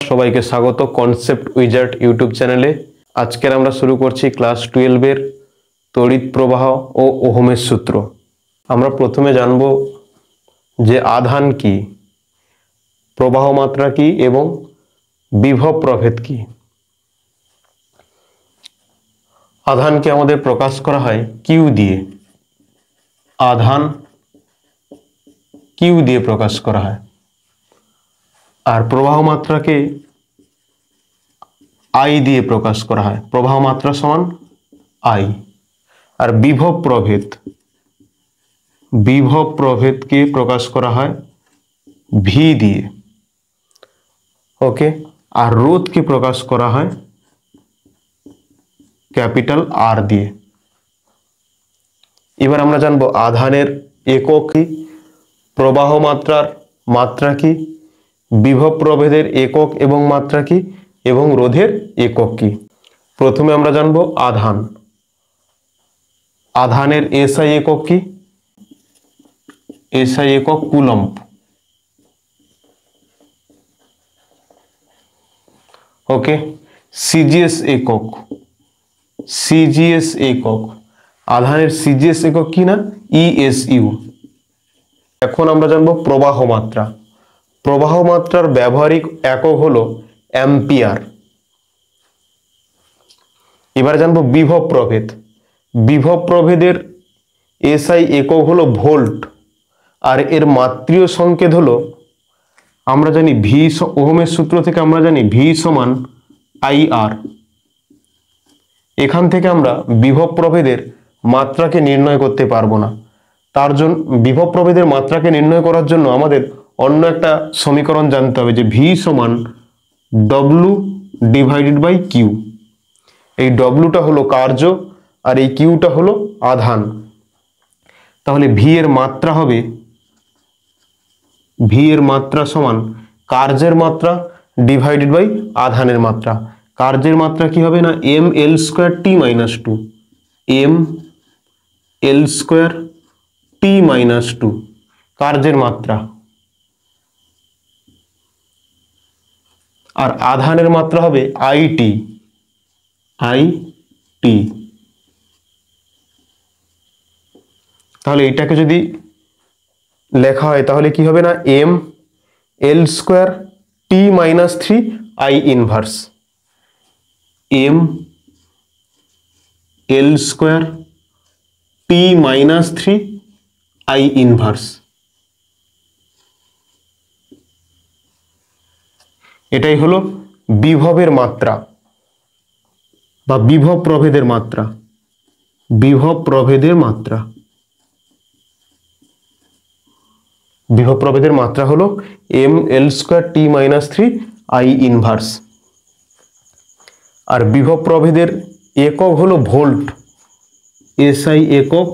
সবাইকে স্বাগত concept wizard YouTube চ্যানেলে। আজকের আমরা শুরু করছি ক্লাস 12 এর তড়িৎ প্রবাহ ও ওহমের সূত্র। আমরা প্রথমে জানব যে আধান কি, প্রবাহ মাত্রা কি এবং বিভব প্রভেদ কি। আধানকে আমাদের প্রকাশ করা হয় কিউ দিয়ে, আধান কিউ দিয়ে প্রকাশ করা হয়। আর প্রবাহ মাত্রাকে আই দিয়ে প্রকাশ করা হয়, প্রবাহ মাত্রা সমান আই। আর বিভব প্রভেদকে প্রকাশ করা হয় ভি দিয়ে, ওকে। আর রোধকে প্রকাশ করা হয় ক্যাপিটাল আর দিয়ে। এবার আমরা জানবো আধানের একক কি, প্রবাহ মাত্রার মাত্রা কি, বিভব প্রভেদের একক এবং মাত্রা কি এবং রোধের একক কি। প্রথমে আমরা জানবো আধান। আধানের এসআই একক কি? এসআই একক কুলম্ব। ওকে। সিজিএস একক, সিজিএস একক। আধানের সিজিএস একক কি না? ইএসইউ। এখন আমরা জানবো প্রবাহ মাত্রা। প্রবাহ মাত্রার ব্যবহারিক একক হলো অ্যাম্পিয়ার। এবার জানবো বিভব প্রভেদ। বিভব প্রভেদের এসআই একক হলো ভোল্ট, আর এর মাত্রীয় সংকেত হলো, আমরা জানি ভি, ওহমের সূত্র থেকে আমরা জানি ভি সমান আই আর। এখান থেকে আমরা বিভব প্রভেদের মাত্রাকে নির্ণয় করতে পারবো না। তার জন্য বিভব প্রভেদের মাত্রাকে নির্ণয় করার জন্য আমাদের অন্য একটা সমীকরণ জানতে হবে, যে ভি সমান ডব্লু ডিভাইডেড বাই কিউ। এই ডব্লুটা হলো কার্য আর এই কিউটা হলো আধান। তাহলে ভি এর মাত্রা হবে, ভি এর মাত্রা সমান কার্যের মাত্রা ডিভাইডেড বাই আধানের মাত্রা। কার্যের মাত্রা কি হবে না? M L square T minus two, M L square T minus two কার্যের মাত্রা। আর আধানের মাত্রা হবে আই টি, আই টি। তাহলে এটাকে যদি লেখা হয় তাহলে কি হবে না? M L square T minus three I inverse, M L square T minus three I inverse. এটাই হলো বিভবের মাত্রা বা বিভব প্রভেদের মাত্রা, বিভব প্রভেদের মাত্রা। বিভব প্রভেদের মাত্রা হলো M L square T minus three I inverse. আর বিভব প্রভেদের একক হলো ভোল্ট, এসআই একক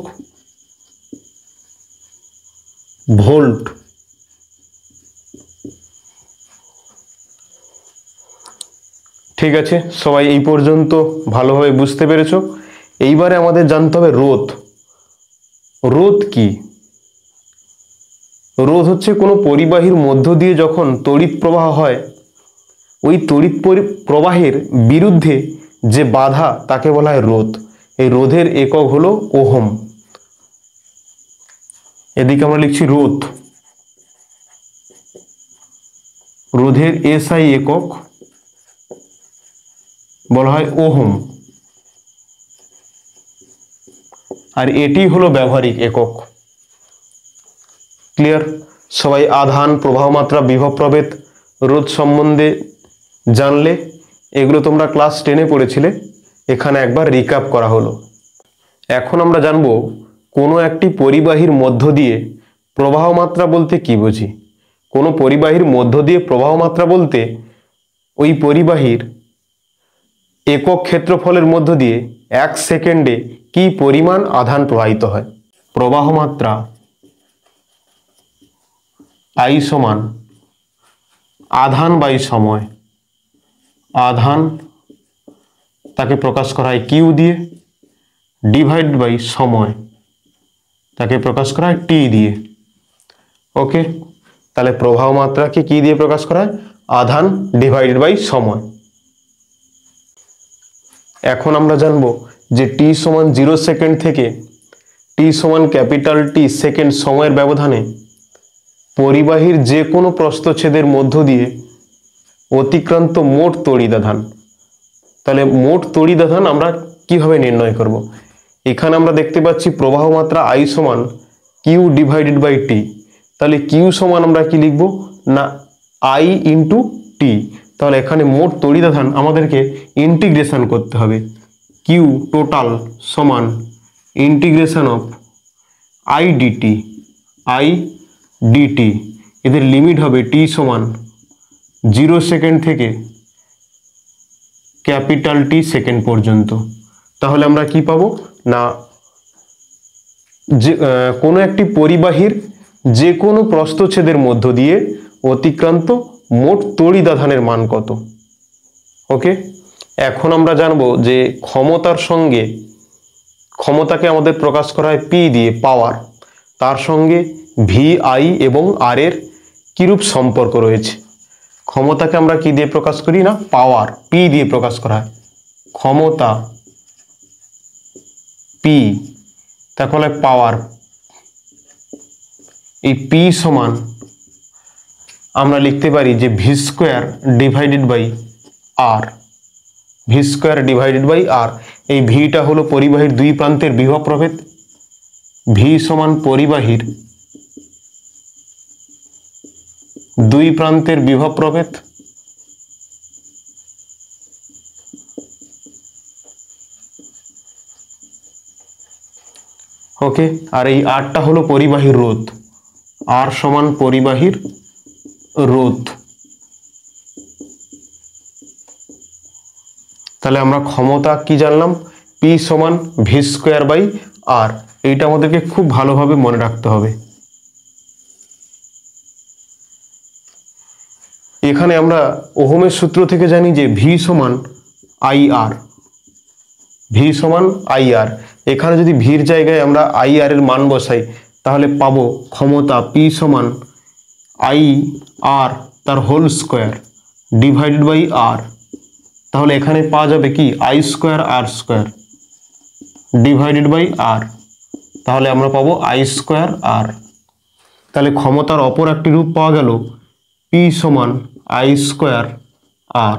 ভোল্ট। ঠিক আছে, সবাই এই পর্যন্ত ভালোভাবে বুঝতে পেরেছো। এইবারে আমাদের জানতে হবে রোধ। রোধ কি? রোধ হচ্ছে কোনো পরিবাহীর মধ্য দিয়ে যখন তড়িৎ প্রবাহ হয়, ওই তড়িৎ প্রবাহের বিরুদ্ধে যে বাধা তাকে বলা হয় রোধ। এই রোধের একক হলো ওহম। এদিকে আমরা লিখছি রোধ। রোধের এসআই একক বলা হয় ওহম, আর এটি হলো ব্যবহারিক একক। ক্লিয়ার? সবাই আধান, প্রবাহ মাত্রা, বিভব প্রভেদ, রোধ সম্বন্ধে জানলে। এগুলো তোমরা ক্লাস 10-এ পড়েছিলে, এখানে একবার রিক্যাপ করা হলো। এখন আমরা জানব কোনো একটি পরিবাহীর মধ্য দিয়ে প্রবাহ মাত্রা বলতে কি বুঝি। কোনো পরিবাহীর মধ্য দিয়ে প্রবাহ মাত্রা বলতে ওই পরিবাহীর একক ক্ষেত্রফলের মধ্য দিয়ে 1 সেকেন্ডে কি পরিমাণ আধান প্রবাহিত হয়। প্রবাহ মাত্রা আই সমান আধান বাই সময়। আধান তাকে প্রকাশ করা হয় কিউ দিয়ে, ডিভাইড বাই সময় তাকে প্রকাশ করা হয় টি দিয়ে। ওকে, তাহলে প্রবাহ মাত্রাকে কি দিয়ে প্রকাশ করা হয়? আধান ডিভাইডেড বাই সময়। এখন আমরা জানবো যে টি সমান 0 সেকেন্ড থেকে টি সমান ক্যাপিটাল টি সেকেন্ড সময়ের ব্যবধানে পরিবাহীর যে কোনো প্রস্থচ্ছেদের মধ্য দিয়ে অতিক্রান্ত মোট তড়িৎ আধান। তাহলে মোট তড়িৎ আধান আমরা কিভাবে নির্ণয় করব? এখানে আমরা দেখতে পাচ্ছি প্রবাহ মাত্রা আই সমান কিউ ডিভাইডেড বাই টি। তাহলে কিউ সমান আমরা কি লিখব না আই ইন্টু টি। তাহলে এখানে মোট তড়িৎ আধান আমাদেরকে ইন্টিগ্রেশন করতে হবে। কিউ টোটাল সমান integration of I d t, I d t, এদের লিমিট হবে টি সমান 0 সেকেন্ড থেকে ক্যাপিটাল টি সেকেন্ড পর্যন্ত। তাহলে আমরা কি পাবো না যে কোনো একটি পরিবাহীর যে কোনো প্রস্থচ্ছেদের মধ্য দিয়ে অতিক্রান্ত মোট তড়িৎ আধানের মান কত। ওকে, এখন আমরা জানবো যে ক্ষমতার সঙ্গে, ক্ষমতাকে আমাদের প্রকাশ করা হয় পি দিয়ে, পাওয়ার, তার সঙ্গে ভি আই এবং আর এর কিরূপ সম্পর্ক রয়েছে। ক্ষমতাকে আমরা কি দিয়ে প্রকাশ করি না পাওয়ার, পি দিয়ে প্রকাশ করা হয়। ক্ষমতা পি, তাহলে পাওয়ার, এই পি সমান আমরা লিখতে পারি যে V square divided by R, V square divided by R. এই ভিটা হলো পরিবাহীর দুই প্রান্তের বিভব প্রভেদ। ভি সমান পরিবাহীর দুই প্রান্তের বিভব প্রভেদ। ওকে, আর এই আরটা হলো পরিবাহীর রোধ। আর সমান পরিবাহীর রোধ। তাহলে আমরা ক্ষমতা কি জানলাম, পি সমান ভি স্কোয়ার বাই আর। এইটা আমাদেরকে খুব ভালোভাবে মনে রাখতে হবে। এখানে আমরা ওহমের সূত্র থেকে জানি যে ভি সমান আই আর, ভি সমান আই আর। এখানে যদি ভির জায়গায় আমরা আই আর এর মান বসাই তাহলে পাবো ক্ষমতা পি সমান আই আর তার whole square divided by R. তাহলে এখানে পাওয়া যাবে কি I square R square divided by R. তাহলে আমরা পাবো আই স্কোয়ার আর। তাহলে ক্ষমতার অপর একটি রূপ পাওয়া গেল পি সমান আই স্কোয়ার আর।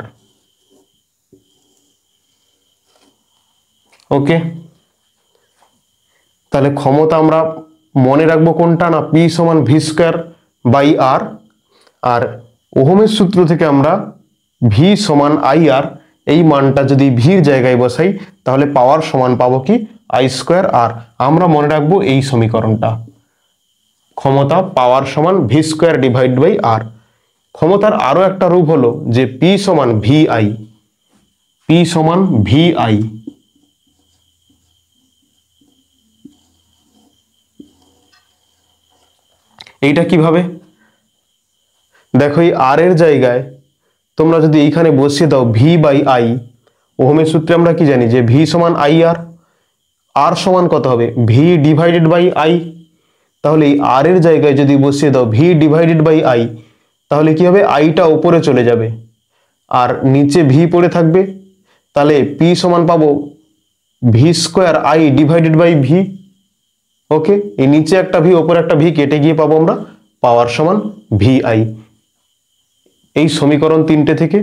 ওকে, তাহলে ক্ষমতা আমরা মনে রাখবো কোনটা না পি সমান ভি স্কোয়ার বাই আর। আর ওহমের সূত্র থেকে আমরা ভি সমান আই আর এই মানটা যদি ভির জায়গায় বসাই তাহলে পাওয়ার সমান পাবো কি আই স্কোয়ার আর। আমরা মনে রাখবো এই সমীকরণটা, ক্ষমতা পাওয়ার সমান ভি স্কোয়ার ডিভাইড বাই আর। ক্ষমতার আরো একটা রূপ হলো যে পি সমান ভি আই, পি সমান ভি আই। এইটা কিভাবে দেখো, এই আর এর জায়গায় তোমরা যদি এইখানে বসিয়ে দাও ভি বাই আই, ওহমের সূত্রে আমরা কি জানি যে ভি সমান আই আর, আর সমান কত হবে ভি ডিভাইডেড বাই আই। তাহলে এই আর এর জায়গায় যদি বসিয়ে দাও ভি ডিভাইডেড বাই আই তাহলে কি হবে আইটা উপরে চলে যাবে আর নিচে ভি পড়ে থাকবে। তাহলে পি সমান পাবো V square I divided by V. Okay, এই নিচে একটা ভি ওপরে একটা ভি কেটে গিয়ে পাবো আমরা পাওয়ার সমান ভি আই। এই সমীকরণ তিনটে থেকে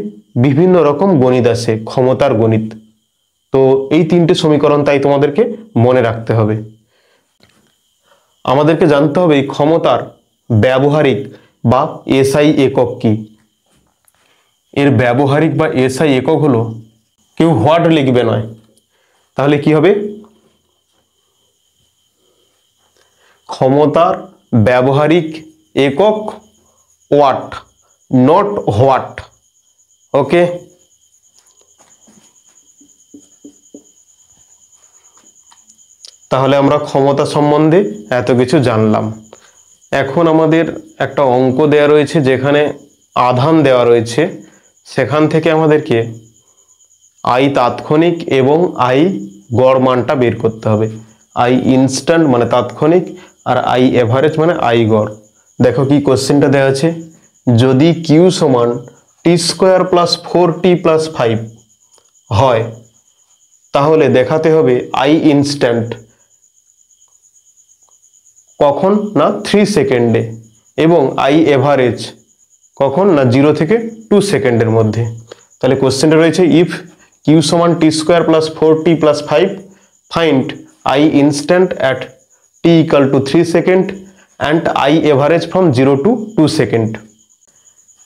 বিভিন্ন রকম গণিত আসে, ক্ষমতার গণিত। তো এই তিনটে সমীকরণ তাই তোমাদেরকে মনে রাখতে হবে। আমাদেরকে জানতে হবে এই ক্ষমতার ব্যবহারিক বা এসআই একক কি। এর ব্যবহারিক বা এসআই একক হলো, কেউ হোয়াট লিখবে নয়, তাহলে কি হবে ক্ষমতার ব্যবহারিক একক ওয়াট, নট হোয়াট। ওকে, তাহলে আমরা ক্ষমতা সম্বন্ধে এত কিছু জানলাম। এখন আমাদের একটা অঙ্ক দেওয়া রয়েছে যেখানে আধান দেওয়া রয়েছে, সেখান থেকে আমাদেরকে আই তাৎক্ষণিক এবং আই গড় মানটা বের করতে হবে। আই ইনস্ট্যান্ট মানে তাৎক্ষণিক আর আই এভারেজ মানে আই গড়। দেখো কি কোশ্চেনটা দেওয়া আছে, যদি কিউ সমান টি t² + 4t + 5 হয়, তাহলে দেখাতে হবে i ইনস্ট্যান্ট কখন, না 3 সেকেন্ডে, এবং i এভারেজ কখন, না 0 থেকে 2 সেকেন্ডের মধ্যে। তাহলে কোশ্চেনটা রয়েছে if q = t² + 4t + 5 find i instant at t = 3 second and i average from 0 to 2 second.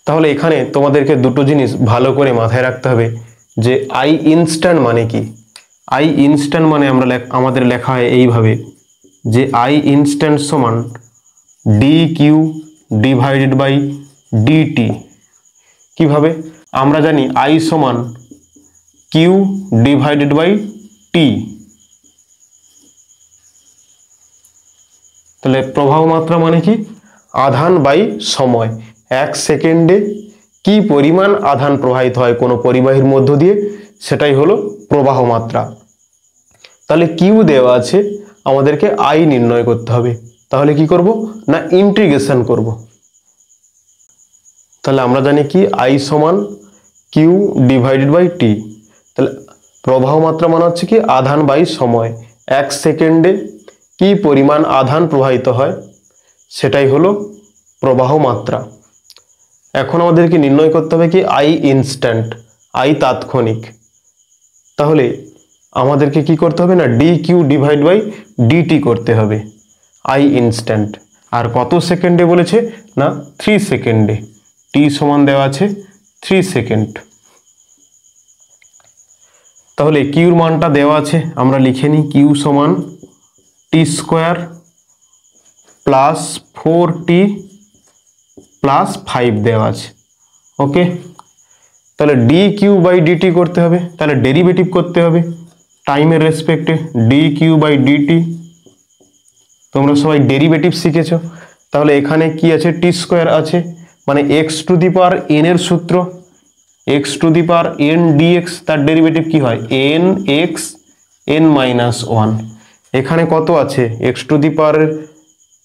তাহলে এখানে তোমাদেরকে দুটো জিনিস ভালো করে মাথায় রাখতে হবে যে i ইনস্ট্যান্ট মানে কি। i ইনস্ট্যান্ট মানে আমাদের লেখা হয় এইভাবে যে i ইনস্ট্যান্ট সমান dq / dt। কিভাবে? আমরা জানি i সমান q / t। তাহলে প্রবাহ মাত্রা মানে কি? আধান বাই সময়। 1 সেকেন্ডে কি পরিমাণ আধান প্রবাহিত হয় কোনো পরিবাহীর মধ্য দিয়ে, সেটাই হলো প্রবাহ মাত্রা। তাহলে কিউ দেওয়া আছে, আমাদেরকে আই নির্ণয় করতে হবে। তাহলে কি করব, না ইন্টিগ্রেশন করব। তাহলে আমরা জানি কি আই সমান কিউ / টি। তাহলে প্রবাহ মাত্রা মানে হচ্ছে কি আধান বাই সময়। 1 সেকেন্ডে কি পরিমাণ আধান প্রবাহিত হয় সেটাই হলো প্রবাহ মাত্রা। এখন আমাদেরকে নির্ণয় করতে হবে কি আই ইনস্ট্যান্ট, আই তাৎক্ষণিক। তাহলে আমাদেরকে কি করতে হবে, না dq / dt করতে হবে আই ইনস্ট্যান্ট। আর কত সেকেন্ডে বলেছে, না 3 সেকেন্ডে। t সমান দেওয়া আছে 3 সেকেন্ড। তাহলে কিউর মানটা দেওয়া আছে, আমরা লিখে নিই কিউ সমান t² + 4t + 5 দেওয়া আছে। ওকে, তাহলে dq / dt করতে হবে, তাহলে ডেরিভেটিভ করতে হবে টাইমের রেসপেক্টে। dq / dt তোমরা সবাই ডেরিভেটিভ শিখেছো। তাহলে এখানে কি আছে, t² আছে, মানে x⁴n এর সূত্র, x⁴n dx, তার ডেরিভেটিভ কি হয় nx n-1। এখানে কত আছে, x⁴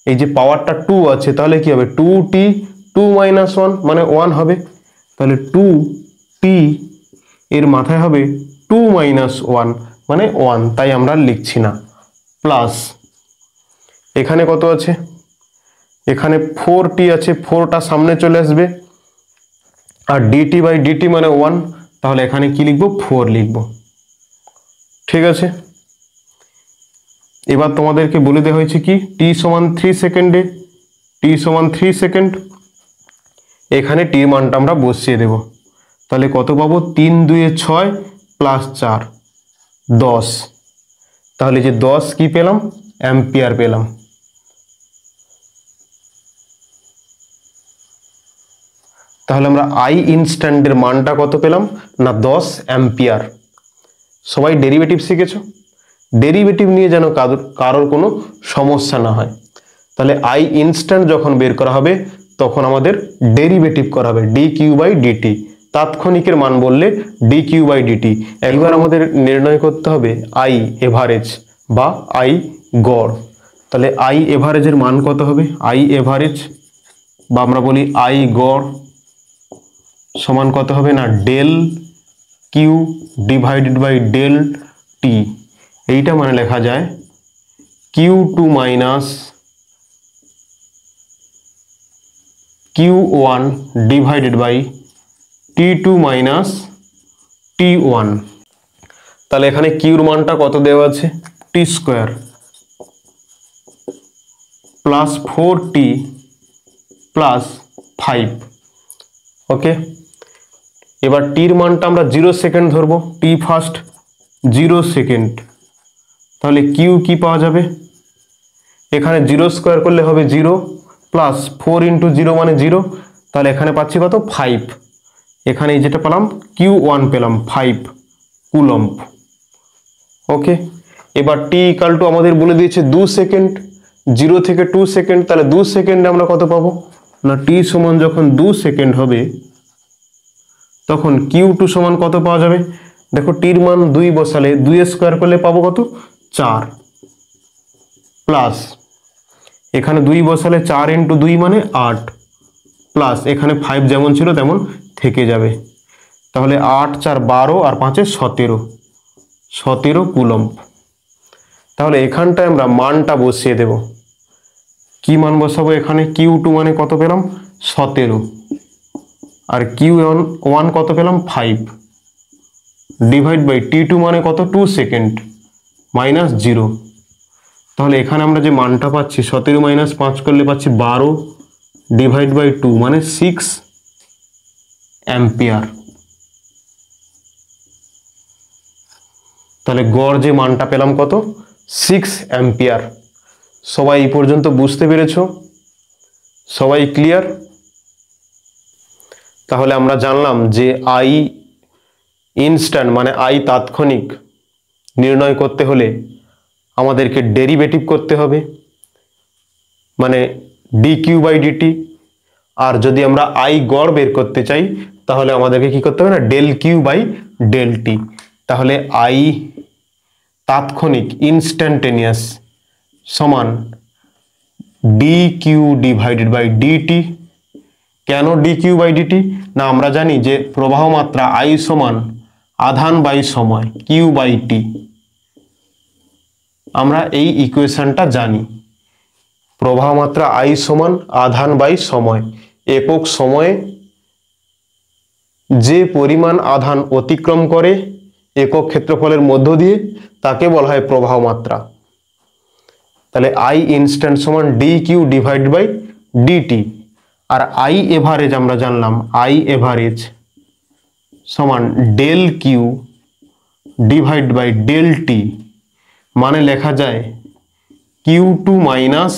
এই যে পাওয়ারটা 2 আছে, তাহলে কি হবে 2t 2 - 1 মানে 1 হবে। তাহলে 2t এর মাথায় হবে 2 - 1 মানে 1, তাই আমরা লিখছি না। প্লাস এখানে কত আছে, এখানে 4t আছে, 4টা সামনে চলে আসবে, আর dt / dt মানে 1, তাহলে এখানে কি লিখবো 4 লিখবো। ঠিক আছে, এবার তোমাদেরকে বলে দেওয়া হয়েছে কি t সমান 3 সেকেন্ডে, t সমান 3 সেকেন্ড। এখানে টির মানটা আমরা বসিয়ে দেব। তাহলে কত পাবো, 3 × 2 = 6 + 4 10। তাহলে যে 10 কি পেলাম, অ্যাম্পিয়ার পেলাম। তাহলে আমরা আই ইনস্ট্যান্টের মানটা কত পেলাম, না 10 অ্যাম্পিয়ার। সবাই ডেরিভেটিভ শিখেছো, ডেরিভেটিভ নিয়ে যেন কারোর কোনো সমস্যা না হয়। তাহলে আই ইনস্ট্যান্ট যখন বের করা হবে তখন আমাদের ডেরিভেটিভ করা হবে dq / dt। তাৎক্ষণিকের মান বললে dq / dt। এবার আমাদের নির্ণয় করতে হবে আই এভারেজ বা আই গড়। তাহলে আই এভারেজের মান কত হবে, আই এভারেজ বা আমরা বলি আই গড় সমান কত হবে, না ∆q / ∆t। এইটা মানে লেখা যায় q2 - q1 / t2 - t1। তাহলে এখানে কিউর মানটা কত দেওয়া আছে, t² + 4t + 5। ওকে, এবার টির মানটা আমরা 0 সেকেন্ড ধরবো, টি ফার্স্ট 0 সেকেন্ড। তাহলে কিউ কি পাওয়া যাবে, এখানে 0² করলে হবে 0 প্লাস 4 × 0 মানে 0, তাহলে এখানে পাচ্ছি কত 5। এখানে যেটা পেলাম Q1 পেলাম 5 কুলম্ব। ওকে, এবার টি ইকাল টু আমাদের বলে দিয়েছে 2 সেকেন্ড, 0 থেকে 2 সেকেন্ড। তাহলে 2 সেকেন্ডে আমরা কত পাবো, না টি সমান যখন 2 সেকেন্ড হবে তখন Q2 সমান কত পাওয়া যাবে। দেখো টির মান 2 বসালে 2² করলে পাবো কত 4, প্লাস এখানে 2 বসালে 4 × 2 মানে 8, প্লাস এখানে 5 যেমন ছিল তেমন থেকে যাবে। তাহলে 8 4 12 আর 5 17, 17 কুলম্ব। তাহলে এখানটায় আমরা মানটা বসিয়ে দেব। কি মান বসাবো এখানে? Q2 মানে কত পেলাম? 17, আর Q1 কত পেলাম? 5, ডিভাইড বাই T2 মানে কত? 2 সেকেন্ড, মাইনাস 0। তাহলে এখানে আমরা যে মানটা পাচ্ছি 17 মাইনাস 5 করলে পাচ্ছি 12, ডিভাইড বাই 2 মানে 6 অ্যাম্পিয়ার। তাহলে গড় যে মানটা পেলাম কত? 6 অ্যাম্পিয়ার। সবাই এই পর্যন্ত বুঝতে পেরেছো? সবাই ক্লিয়ার? তাহলে আমরা জানলাম যে আই ইনস্ট্যান্ট মানে আই তাৎক্ষণিক নির্ণয় করতে হলে আমাদেরকে ডেরিভেটিভ করতে হবে, মানে dq/dt। আর যদি আমরা আই গড় বের করতে চাই তাহলে আমাদেরকে কি করতে হবে? না ΔQ/ΔT। তাহলে আই তাৎক্ষণিক ইনস্ট্যান্টেনিয়াস সমান dq/dt। কেন dq/dt? না আমরা জানি যে প্রবাহ মাত্রা I সমান আধান বাই সময় q/t। আমরা এই ইকুয়েশনটা জানি, প্রবাহ মাত্রা I সমান আধান বাই সময়। একক সময়ে যে পরিমাণ আধান অতিক্রম করে একক ক্ষেত্রফলের মধ্য দিয়ে তাকে বলা হয় প্রবাহ মাত্রা। তাহলে I ইনস্ট্যান্ট সমান dq/dt। আর I এভারেজ আমরা জানলাম, I এভারেজ সমান ΔQ/ΔT, মানে লেখা যায় Q2 minus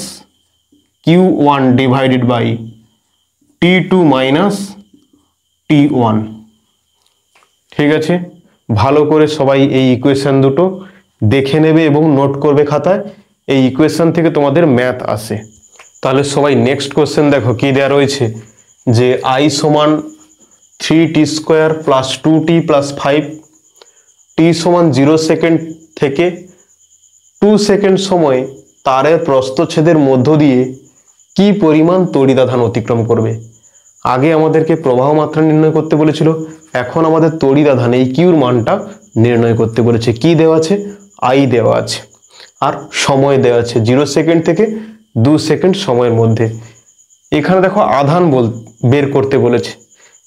Q1 divided by T2 minus T1। ঠিক আছে, ভালো করে সবাই এই ইকুয়েশন দুটো দেখে নেবে এবং নোট করবে খাতায়। এই ইকুয়েশন থেকে তোমাদের ম্যাথ আসে। তাহলে সবাই নেক্সট কোশ্চেন দেখো কি দেওয়া রয়েছে, যে I সমান 3t² plus 2t plus 5, t সমান 0 সেকেন্ড থেকে 2 সেকেন্ড সময় তারের প্রস্থচ্ছেদের মধ্য দিয়ে কি পরিমাণ তড়িৎ-আধান অতিক্রম করবে। আগে আমাদেরকে প্রবাহ মাত্রা নির্ণয় করতে বলেছিল, এখন আমাদের তড়িৎ-আধান এই কিউর মানটা নির্ণয় করতে বলেছে। কি দেওয়া আছে? I দেওয়া আছে, আর সময় দেওয়া আছে 0 সেকেন্ড থেকে 2 সেকেন্ড সময়ের মধ্যে। এখানে দেখো আধান বের করতে বলেছে।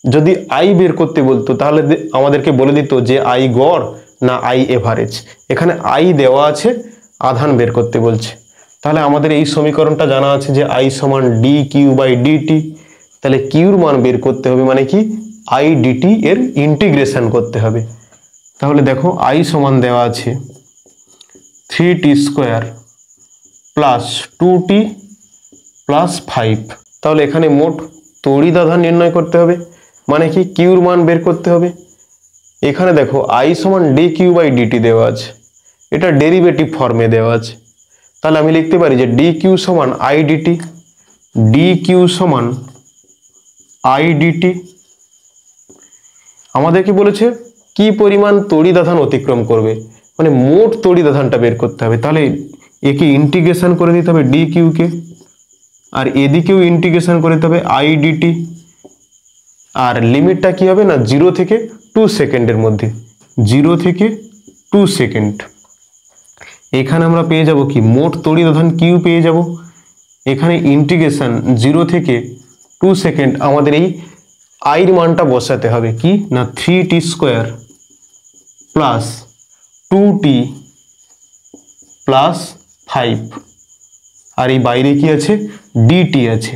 যদি I বের করতে বলতো তাহলে আমাদেরকে বলে দিত যে I গড় না I এভারেজ। এখানে I দেওয়া আছে, আধান বের করতে বলছে। তাহলে আমাদের এই সমীকরণটা জানা আছে যে I সমান dq/dt। তাহলে কিউর মান বের করতে হবে, মানে কি I dt এর ইন্টিগ্রেশন করতে হবে। তাহলে দেখো I সমান দেওয়া আছে 3t² প্লাস 2t প্লাস 5। তাহলে এখানে মোট তড়িৎ-আধান নির্ণয় করতে হবে, মানে কি কিউর মান বের করতে হবে। এখানে দেখো I সমান dq/dt দেওয়া আছে, এটা ডেরিভেটিভ ফর্মে দেওয়া আছে। তাহলে আমি লিখতে পারি যে dq সমান I dt, dq সমান I dt। আমাদেরকে বলেছে কি পরিমাণ তড়িৎ-আধান অতিক্রম করবে, মানে মোট তড়িৎ-আধানটা বের করতে হবে। তাহলে একে ইন্টিগ্রেশন করে দিতে হবে dq কে, আর এদিকেও ইন্টিগ্রেশন করে দিতে হবে I dt। আর লিমিটটা কি হবে না 0 থেকে 2 সেকেন্ডের মধ্যে, 0 থেকে 2 সেকেন্ড। এখানে আমরা পেয়ে যাব কি মোট তড়িৎ-আধান কিউ পেয়ে যাব। এখানে ইন্টিগ্রেশন 0 থেকে 2 সেকেন্ড আমাদের এই I এর মানটা বসাতে হবে, কি না 3t² প্লাস 2t প্লাস 5, আর এই বাইরে কি আছে dt আছে।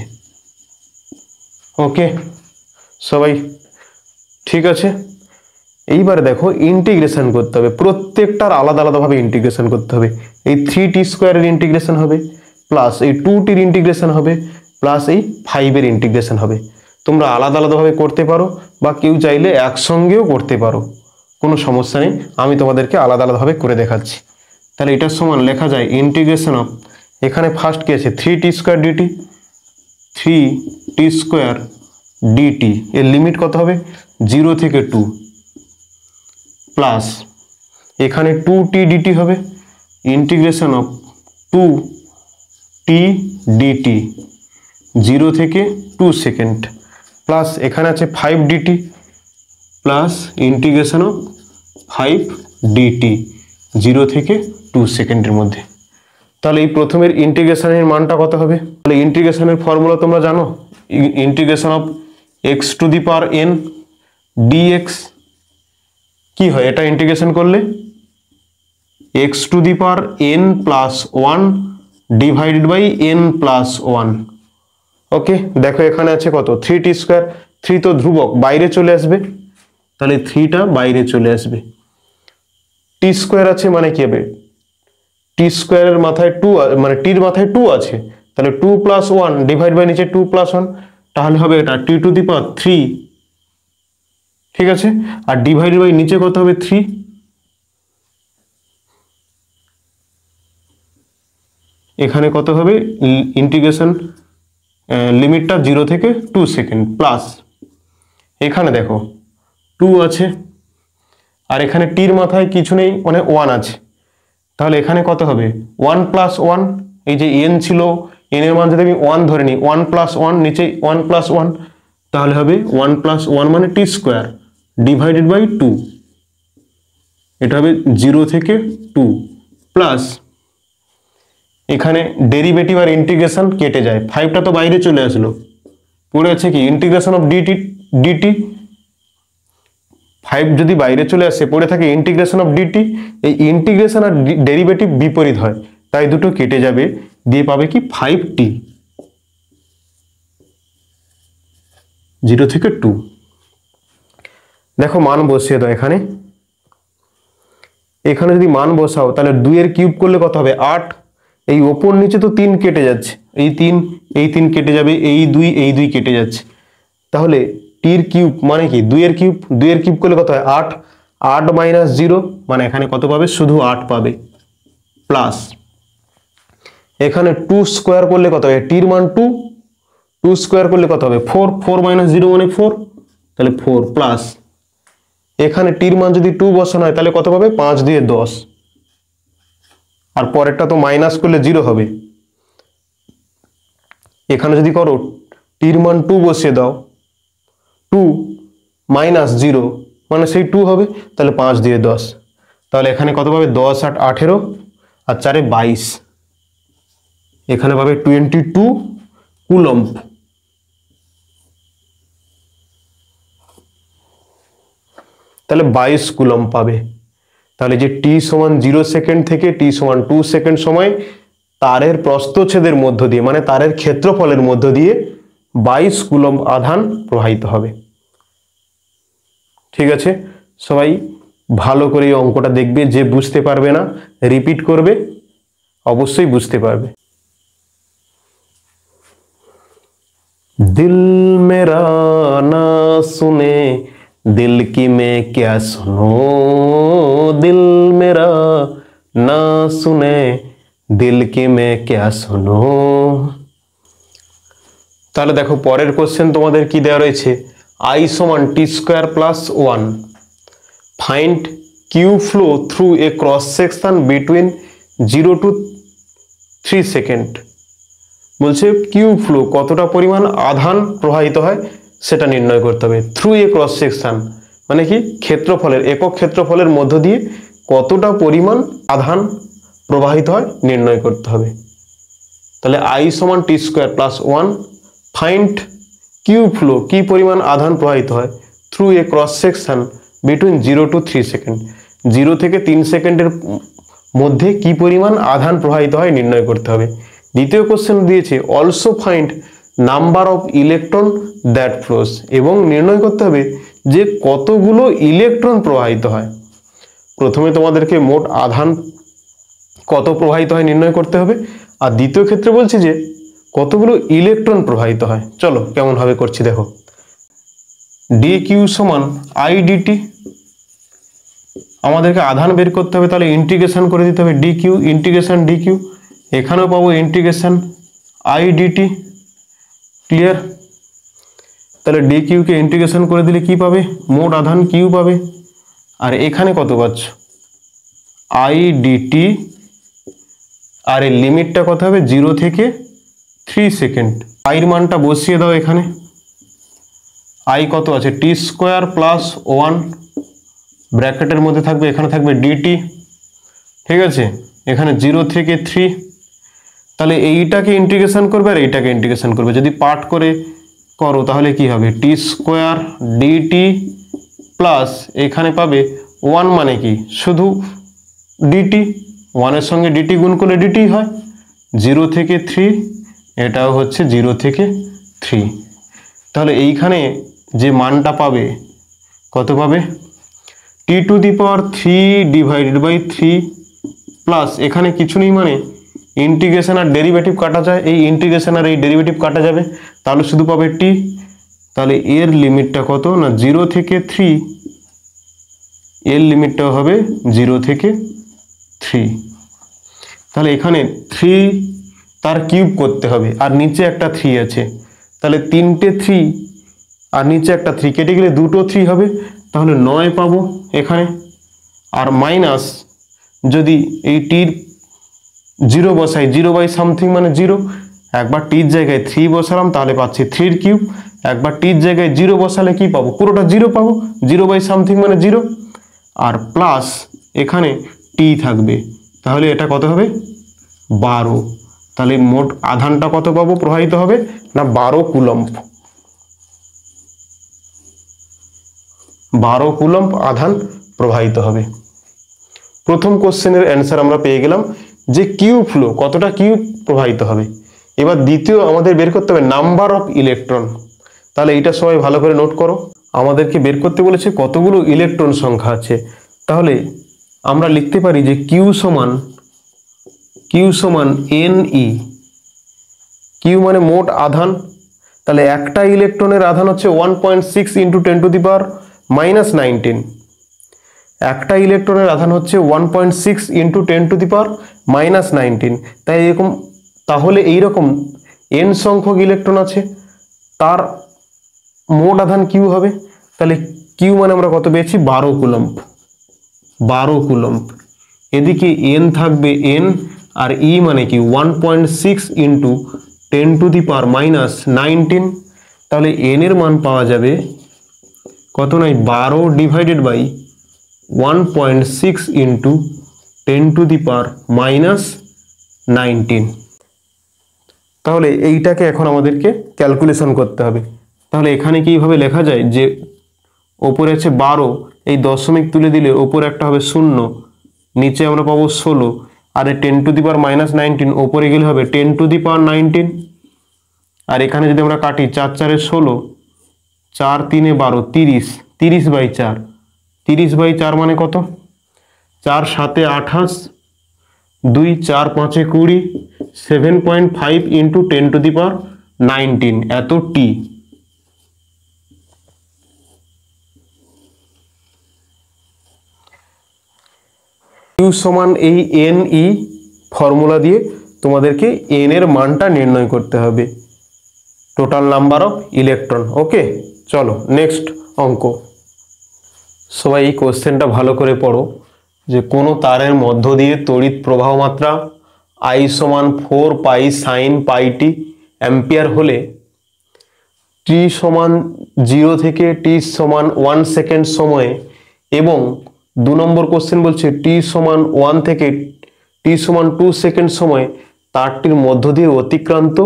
ওকে সবাই ঠিক আছে। এইবার দেখো ইন্টিগ্রেশন করতে হবে, প্রত্যেকটার আলাদা আলাদাভাবে ইন্টিগ্রেশন করতে হবে। এই 3t² এর ইন্টিগ্রেশন হবে, প্লাস এই 2t-র ইন্টিগ্রেশন হবে, প্লাস এই 5-এর ইন্টিগ্রেশন হবে। তোমরা আলাদা আলাদাভাবে করতে পারো বা কেউ চাইলে একসঙ্গেও করতে পারো, কোনো সমস্যা নেই। আমি তোমাদেরকে আলাদা আলাদাভাবে করে দেখাচ্ছি। তাহলে এটার সমান লেখা যায় ইন্টিগ্রেশন অফ, এখানে ফার্স্ট কি আছে 3t² dt, 3t² dt এর লিমিট কত হবে 0 থেকে 2, প্লাস এখানে 2t dt হবে ইন্টিগ্রেশন অফ 2t dt 0 থেকে 2 সেকেন্ড, প্লাস এখানে আছে 5 dt plus integration of 5 d t 0 থেকে 2 সেকেন্ডের মধ্যে। তাহলে এই প্রথমের ইন্টিগ্রেশনের মানটা কত হবে? তাহলে ইন্টিগ্রেশনের ফর্মুলা তোমরা জানো, integration of x to the power n d x কি হয়? এটা ইন্টিগ্রেশন করলে x to the power n plus 1 divided by n plus 1। Okay, দেখো এখানে আছে কত? 3t square. 3 তো ধ্রুবক, বাইরে চলে আসবে, তাহলে 3টা বাইরে চলে আসবে। টি স্কোয়ার আছে মানে কি হবে? টি স্কোয়ারের মাথায় 2 মানে টির মাথায় 2 আছে, তাহলে 2 প্লাস 1 ডিভাইড বাই নিচে 2 প্লাস 1, তাহলে হবে এটা টি টু দি পাওয়ার 3। ঠিক আছে, আর ডিভাইডেড বাই নিচে কত হবে? 3। এখানে কত হবে? ইন্টিগ্রেশন লিমিটটা 0 থেকে 2 সেকেন্ড প্লাস এখানে দেখো 2 আছে, আর এখানে টির মাথায় কিছু নেই মানে 1 আছে, তাহলে এখানে কত হবে? 1 প্লাস 1, এই যে এন ছিল, এন এর মান যদি আমি 1 ধরে নিই, 1 প্লাস 1 নিচে 1 প্লাস 1, তাহলে হবে 1 প্লাস 1 মানে টি স্কোয়ার ডিভাইডেড বাই 2। এটা হবে 0 থেকে 2 প্লাস এখানে ডেরিভেটিভ আর ইন্টিগ্রেশন কেটে যায়, 5টা তো বাইরে চলে আসলো, পড়ে আছে কি? Integration of DT. 5 যদি বাইরে চলে আসে, পড়ে থাকে ইন্টিগ্রেশন অফ ডিটি। এই ইন্টিগ্রেশন আর ডেরিভেটিভ বিপরীত হয়, তাই দুটো কেটে যাবে, দিয়ে পাবে কি? 5t 0 থেকে 2। দেখো মান বসিয়ে দাও এখানে। এখানে যদি মান বসাও তাহলে 2 এর কিউব করলে কত হবে? 8। এই ওপর নিচে তো 3 কেটে যাচ্ছে, এই 3 কেটে যাবে, এই 2 কেটে যাচ্ছে, তাহলে টির কিউব মানে কি? 2 এর কিউব। 2 এর কিউব করলে কত হয়? 8। 8 মাইনাস 0 মানে এখানে কত পাবে? শুধু 8 পাবে, প্লাস এখানে 2 স্কোয়ার করলে কত হবে? টির মান 2, 2 স্কোয়ার করলে কত হবে? 4। 4 মাইনাস 0 মানে 4, তাহলে 4 প্লাস এখানে টির মান যদি 2 বসানো হয় তাহলে কত পাবে? 5 দিয়ে 10, আর পরেরটা তো মাইনাস করলে 0 হবে। এখানে যদি করো টির মান 2 বসিয়ে দাও, 2 মাইনাস 0 মানে সেই 2 হবে, তাহলে 5 দিয়ে 10, তাহলে এখানে কত পাবে? 10 8 18 আর 4 22, এখানে পাবে 22 কুলম্ব। তাহলে 22 কুলম্ব পাবে। তাহলে যে টি সমান 0 সেকেন্ড থেকে টি সমান 2 সেকেন্ড সময় তারের প্রস্থচ্ছেদের মধ্য দিয়ে মানে তারের ক্ষেত্রফলের মধ্য দিয়ে 22 কুলম্ব আধান প্রবাহিত হবে। ঠিক আছে, সবাই ভালো করে এই অঙ্কটা দেখবে, যে বুঝতে পারবে না রিপিট করবে, অবশ্যই বুঝতে পারবে। দিল মেরা না শুনে দিল কি মে ক্যা শুনো, দিল মেরা না শুনে দিল কি মে ক্যা শুনো। তাহলে দেখো পরের কোশ্চেন তোমাদের কি দেওয়া রয়েছে? I সমান T square plus 1, find Q flow through a cross section between 0 to 3 second. বলছে কিউ ফ্লো কতটা পরিমাণ আধান প্রবাহিত হয় সেটা নির্ণয় করতে হবে। থ্রু এ ক্রস সেকশন মানে কি? ক্ষেত্রফলের, একক ক্ষেত্রফলের মধ্য দিয়ে কতটা পরিমাণ আধান প্রবাহিত হয় নির্ণয় করতে হবে। তাহলে I সমান T square plus 1, find Q flow কি পরিমাণ আধান প্রবাহিত হয় through a cross section between 0 to 3 second, 0 থেকে 3 সেকেন্ডের মধ্যে কি পরিমাণ আধান প্রবাহিত হয় নির্ণয় করতে হবে। দ্বিতীয় কোশ্চেন দিয়েছে also find number of electron that flows, এবং নির্ণয় করতে হবে যে কতগুলো ইলেকট্রন প্রবাহিত হয়। প্রথমে তোমাদেরকে মোট আধান কত প্রবাহিত হয় নির্ণয় করতে হবে, আর দ্বিতীয় ক্ষেত্রে বলছি যে কতগুলো ইলেকট্রন প্রবাহিত হয়। চলো কেমন ভাবে করছি দেখো। ডি কিউ সমান আই ডিটি, আমাদেরকে আধান বের করতে হবে, তাহলে ইন্টিগ্রেশন করে দিতে হবে d Q, integration d Q, এখানেও পাবো ইন্টিগ্রেশন আই ডিটি। ক্লিয়ার? তাহলে ডি কিউকে ইন্টিগ্রেশন করে দিলে কি পাবে? মোট আধান কিউ পাবে, আর এখানে কত পাচ্ছ? আই ডিটি, আর এর লিমিটটা কত হবে? 0 থেকে 3 সেকেন্ড। আইর মানটা বসিয়ে দাও এখানে, আই কত আছে টি স্কোয়ার প্লাস 1 ব্র্যাকেটের মধ্যে থাকবে, এখানে থাকবে ডিটি। ঠিক আছে, এখানে 0 থেকে 3, তাহলে এইটাকে ইন্টিগ্রেশন করবে আর এইটাকে ইন্টিগ্রেশন করবে। যদি পার্ট করে করো তাহলে কি হবে টি স্কোয়ার ডিটি প্লাস এখানে পাবে 1 মানে কি শুধু ডিটি, 1-এর সঙ্গে ডিটি গুণ করলে ডিটি হয়। 0 থেকে 3, এটাও হচ্ছে 0 থেকে 3। তাহলে এইখানে যে মানটা পাবে কত পাবে T to the power 3 divided by 3 plus এখানে কিছু নেই মানে ইন্টিগ্রেশন আর ডেরিভেটিভ কাটা যায়, এই ইন্টিগ্রেশন আর এই ডেরিভেটিভ কাটা যাবে, তাহলে শুধু পাবে টি। তাহলে এর লিমিটটা কত না 0 থেকে 3, এর লিমিটটাও হবে 0 থেকে 3। তাহলে এখানে 3 তার কিউব করতে হবে আর নিচে একটা 3 আছে, তাহলে 3টে 3 আর নিচে একটা 3 কেটে গেলে 2টো 3 হবে, তাহলে 9 পাবো এখানে। আর মাইনাস যদি এই টির 0 বসাই, 0 বাই সামথিং মানে 0, একবার টির জায়গায় 3 বসালাম তাহলে পাচ্ছি 3 কিউব, একবার টির জায়গায় 0 বসালে কি পাবো পুরোটা 0 পাবো, 0 বাই সামথিং মানে 0, আর প্লাস এখানে টি থাকবে, তাহলে এটা কত হবে 12। তাহলে মোট আধানটা কত পাবো প্রবাহিত হবে না 12 কুলম্ব। 12 কুলম্ব আধান প্রবাহিত হবে। প্রথম কোশ্চেনের অ্যান্সার আমরা পেয়ে গেলাম যে কিউ ফ্লো কতটা কিউ প্রবাহিত হবে। এবার দ্বিতীয় আমাদের বের করতে হবে নাম্বার অফ ইলেকট্রন। তাহলে এইটা সবাই ভালো করে নোট করো, আমাদেরকে বের করতে বলেছে কতগুলো ইলেকট্রন সংখ্যা আছে। তাহলে আমরা লিখতে পারি যে কিউ সমান এন ই, কিউ মানে মোট আধান। তাহলে একটা ইলেকট্রনের আধান হচ্ছে 1.6 into 10 to the power minus 19, একটা ইলেকট্রনের আধান হচ্ছে 1.6 into 10 to the power minus 19। তাই এরকম, তাহলে এইরকম এন সংখ্যক ইলেকট্রন আছে, তার মোট আধান কিউ হবে। তাহলে কিউ মানে আমরা কত পেয়েছি 12 কুলম্ব, 12 কুলম্ব। এদিকে এন থাকবে এন, আর ই মানে কি 1.6 into 10 to the power minus 19। তাহলে এন এর মান পাওয়া যাবে কত নাই 12 divided by 1.6 into 10 to the power minus 19। তাহলে এইটাকে এখন আমাদেরকে ক্যালকুলেশন করতে হবে। তাহলে এখানে কিভাবে লেখা যায় যে ওপরে আছে 12, এই দশমিক তুলে দিলে ওপরে একটা হবে 0, নিচে আমরা পাবো 16, আর 10 টু দি পাওয়ার মাইনাস 19 ওপরে গেলে হবে 10 টু দি পাওয়ার 19। আর এখানে যদি আমরা কাটি 4 4 16, 4 3 12, 30, 30 বাই 4, 30 বাই 4 মানে কত 4 7 28, 2 4 5 20, 7.5 ইন্টু 10 টু দি পাওয়ার 19 এত টি। কিউ সমান এই এন ই ফর্মুলা দিয়ে তোমাদেরকে এন এর মানটা নির্ণয় করতে হবে, টোটাল নাম্বার অফ ইলেকট্রন। ওকে, চলো নেক্সট অঙ্ক। সবাই এই কোশ্চেনটা ভালো করে পড়ো যে কোনো তারের মধ্য দিয়ে তড়িৎ প্রবাহ মাত্রা I সমান 4 পাই সাইন পাই টি অ্যাম্পিয়ার হলে t সমান 0 থেকে t সমান 1 সেকেন্ড সময়ে এবং 2 নম্বর কোশ্চেন বলছে t সমান 1 থেকে t সমান 2 সেকেন্ড সময়ে তারটির মধ্য দিয়ে অতিক্রান্ত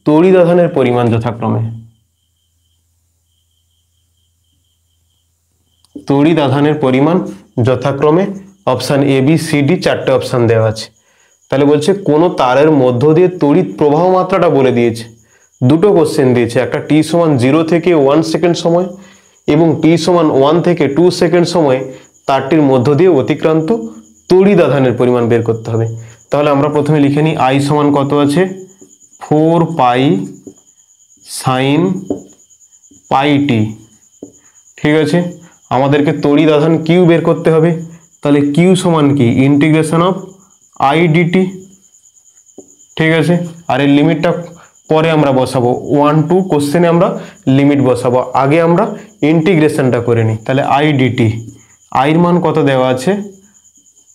তড়িৎ আধানের পরিমাণ যথাক্রমে। তড়িৎ আধানের পরিমাণ যথাক্রমে option A B C D 4টে অপশান দেওয়া আছে। তাহলে বলছে কোনো তারের মধ্য দিয়ে তড়িৎ প্রবাহ মাত্রাটা বলে দিয়েছে, দুটো কোশ্চেন দিয়েছে, একটা টি সমান 0 থেকে 1 সেকেন্ড সময় এবং টি সমান 1 থেকে 2 সেকেন্ড সময় তারটির মধ্য দিয়ে অতিক্রান্ত তড়িৎ আধানের পরিমাণ বের করতে হবে। তাহলে আমরা প্রথমে লিখে নিই আই সমান কত আছে 4 পাই সাইন পাই টি। ঠিক আছে, আমাদেরকে তড়িৎ আধান কিউ বের করতে হবে। তাহলে কিউ সমান কি ইন্টিগ্রেশন অফ আই ডিটি। ঠিক আছে, আর এর লিমিটটা পরে আমরা বসাবো, 1 2 কোশ্চেনে আমরা লিমিট বসাবো, আগে আমরা ইন্টিগ্রেশনটা করে নিই। তাহলে আই ডিটি, আইর মান কত দেওয়া আছে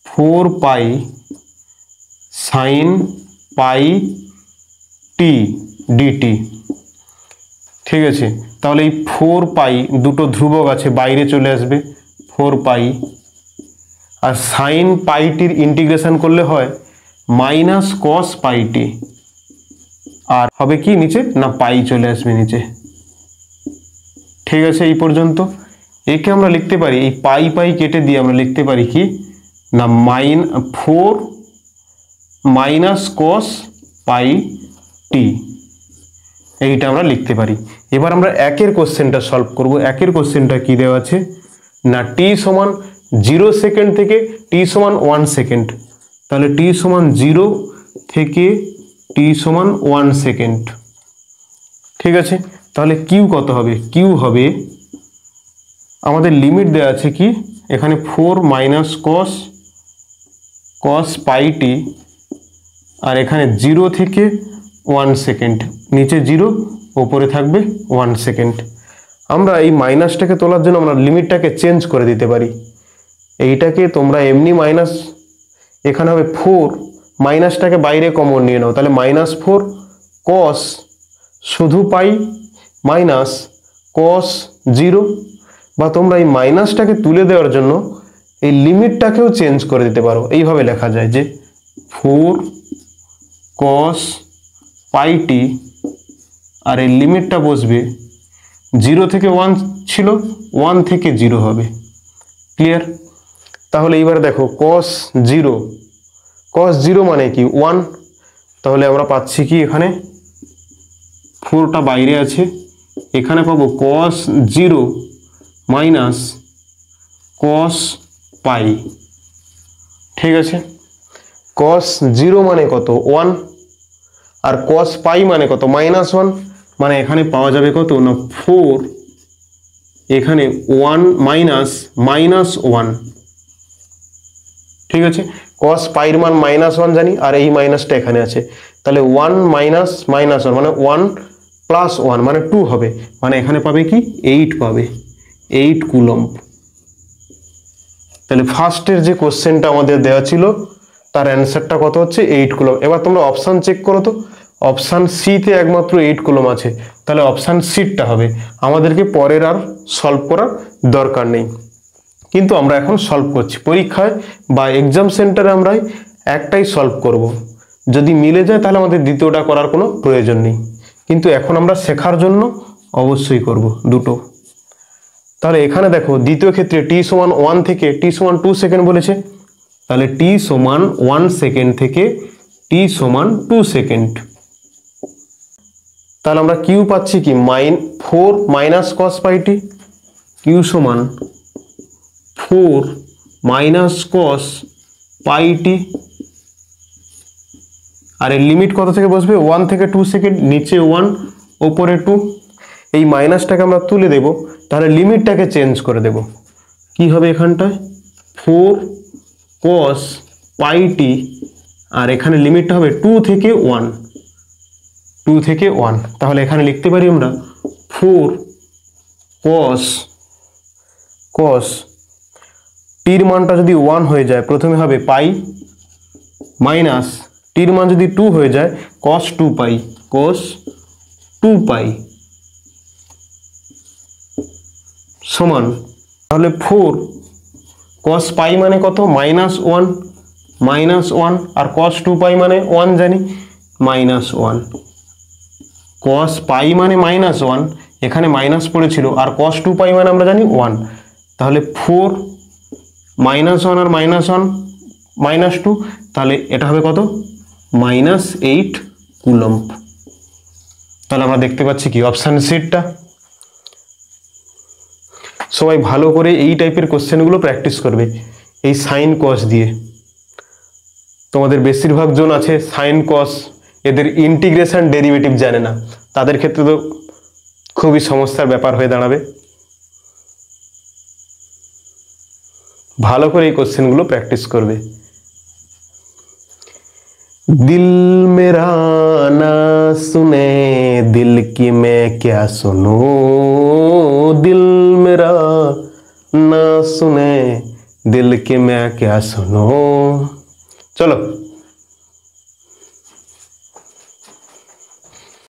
4 পাই সাইন পাই টি ডিটি। ঠিক আছে, তাহলে এই 4 পাই দুটো ধ্রুবক আছে বাইরে চলে আসবে 4 পাই, আর সাইন পাইটির ইন্টিগ্রেশন করলে হয় মাইনাস কস পাইটি, আর হবে কি নিচে না পাই চলে আসবে নিচে। ঠিক আছে, এই পর্যন্ত। একে আমরা লিখতে পারি এই পাই পাই কেটে দিয়ে আমরা লিখতে পারি কি না 4 মাইনাস কস পাই টি, এইটা আমরা লিখতে পারি। এবার আমরা একের কোশ্চেনটা সলভ করব। একের কোশ্চেনটা কি দেওয়া আছে না টি সমান 0 সেকেন্ড থেকে টি সমান 1 সেকেন্ড, তাহলে টি সমান 0 থেকে টি সমান 1 সেকেন্ড। ঠিক আছে, তাহলে কিউ কত হবে? কিউ হবে আমাদের লিমিট দেওয়া আছে কি এখানে 4 মাইনাস কস পাই টি, আর এখানে 0 থেকে 1 সেকেন্ড, নিচে 0 ওপরে থাকবে 1 সেকেন্ড। আমরা এই মাইনাসটাকে তোলার জন্য আমরা লিমিটটাকে চেঞ্জ করে দিতে পারি। এইটাকে তোমরা এমনি মাইনাস, এখানে হবে 4, মাইনাসটাকে বাইরে কমন নিয়ে নাও, তাহলে -4 কস শুধু পাই মাইনাস কস 0, বা তোমরা এই মাইনাসটাকে তুলে দেওয়ার জন্য এই লিমিটটাকেও চেঞ্জ করে দিতে পারো। এইভাবে লেখা যায় যে 4 কস পাই টি, আর এই লিমিটটা বসবে 0 থেকে 1 ছিল, 1 থেকে 0 হবে। ক্লিয়ার? তাহলে এইবার দেখো কস 0 মানে কি 1, তাহলে আমরা পাচ্ছি কি এখানে 4টা বাইরে আছে, এখানে পাবো কস 0 মাইনাস কস পাই। ঠিক আছে, কস 0 মানে কত 1, আর কস পাই মানে কত -1, মানে এখানে পাওয়া যাবে কত না 4, এখানে 1 মাইনাস 1। ঠিক আছে, কস পাইর মান -1 জানি, আর এই মাইনাসটা এখানে আছে, তাহলে 1 মাইনাস -1 মানে 1 প্লাস 1 মানে 2 হবে, মানে এখানে পাবে কি 8 পাবে, 8 কুলম্ব। তাহলে ফার্স্টের যে কোশ্চেনটা আমাদের দেওয়া ছিল তার অ্যান্সারটা কত হচ্ছে 8 কুলম্ব। এবার তোমরা অপশান চেক করো তো, অপশান সিতে একমাত্র 8 কুলম্ব আছে, তাহলে অপশান সিটটা হবে। আমাদেরকে পরের আর সলভ করার দরকার নেই, কিন্তু আমরা এখন সলভ করছি। পরীক্ষায় বা এক্সাম সেন্টারে আমরা একটাই সলভ করব, যদি মিলে যায় তাহলে আমাদের দ্বিতীয়টা করার কোনো প্রয়োজন নেই, কিন্তু এখন আমরা শেখার জন্য অবশ্যই করব দুটো। তাহলে এখানে দেখো দ্বিতীয় ক্ষেত্রে টি সমান 1 থেকে টি সমান 2 সেকেন্ড বলেছে, তাহলে টি সমান 1 সেকেন্ড থেকে টি সমান 2 সেকেন্ড। তাহলে আমরা কিউ পাচ্ছি কি 4 মাইনাস কস পাই টি, কিউ সমান 4 মাইনাস কস পাই টি, আর এর লিমিট কত থেকে বসবে 1 থেকে 2 সেকেন্ড, নিচে 1 ওপরে 2। এই মাইনাসটাকে আমরা তুলে দেব, তাহলে লিমিটটাকে চেঞ্জ করে দেব। কি হবে এখানটায় 4 কস পাই টি, আর এখানে লিমিটটা হবে 2 থেকে 1, 2 থেকে 1। তাহলে এখানে লিখতে পারি আমরা 4 কস টির মানটা যদি 1 হয়ে যায় প্রথমে হবে পাই, মাইনাস টির মান যদি 2 হয়ে যায় cos 2 পাই সমান, তাহলে 4 cos পাই মানে কত -1 আর cos 2 পাই মানে 1 জানি -1, cos পাই মানে -1, এখানে মাইনাস পড়েছিল, আর cos 2 পাই মানে আমরা জানি 1, তাহলে 4 -1 আর -1 -2, তাহলে এটা হবে কত -8 কুলম্ব। তাহলে আমরা দেখতে পাচ্ছি কি অপশান সিটটা। সবাই ভালো করে এই টাইপের কোশ্চেনগুলো প্র্যাকটিস করবে, এই সাইন কস দিয়ে। তোমাদের বেশিরভাগ জন আছে সাইন কস এদের ইন্টিগ্রেশন ডেরিভেটিভ জানে না, তাদের ক্ষেত্রে তো খুবই সমস্যার ব্যাপার হয়ে দাঁড়াবে। ভালো করে এই কোশ্চেনগুলো প্র্যাকটিস করবে। दिल मेरा ना सुने दिल की मैं क्या सुनूं, दिल मेरा ना सुने दिल की मैं क्या सुनूं। चलो